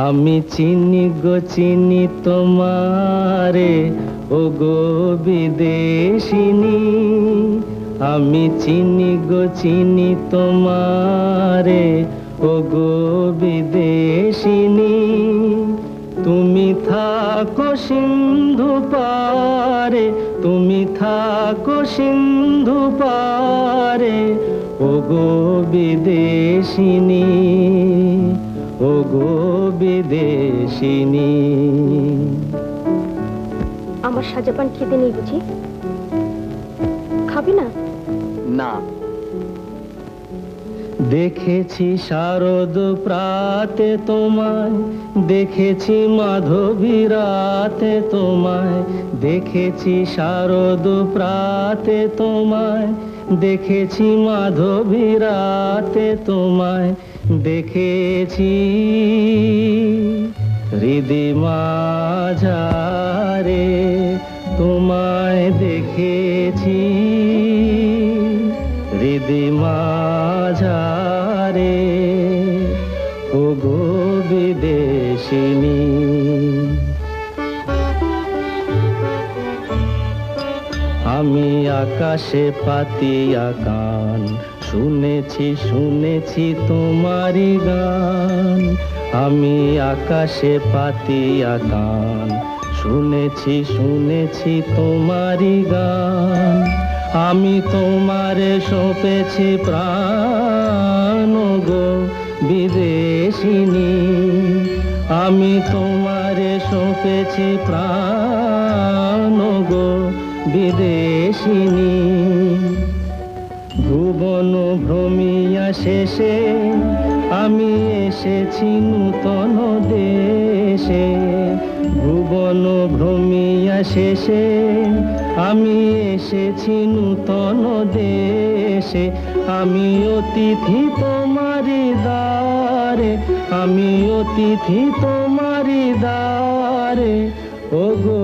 আমি চিনি গো চিনি তোমারে, ও গো বিদেশিনী। আমি চিনি গো চিনি তোমারে, ও গো বিদেশিনী। তুমি থাকো সিন্ধু পারে, তুমি থাকো সিন্ধু পারে, ও গো বিদেশিনী, ও গো বিদেশিনী। আমার সাজাপান খেতে নেই বুঝি? খাবে না? না। দেখেছি শারদ প্রাতে তোমায়, দেখেছি মাধবী রাতে তোমায়, দেখেছি শারদ প্রাতে তোমায়, দেখেছি মাধবী রাতে তোমায়, দেখেছি হৃদি মাঝারে তোমায়, দেখেছি হৃদি মাঝারে, ও গো বিদেশিনী। আমি আকাশে পাতিয়া গান, শুনেছি শুনেছি তোমারি গান। আমি আকাশে পাতিয়া গান, শুনেছি শুনেছি তোমারি গান। আমি তোমারে সঁপেছি প্রাণ, গো বিদেশিনী। আমি তোমারে সঁপেছি প্রাণ, গো বিদেশিনী। ভুবন ভ্রমিয়া শেষে আমি এসেছি নূতন দেশে। ভুবন ভ্রমিয়া শেষে আমি এসেছি নূতন দেশে। আমি অতিথি তোমারি দ্বারে, আমি অতিথি তোমারি দ্বারে, ও গো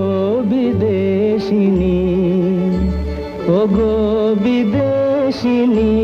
বিদেশিনী, ও গো বিদেশিনী।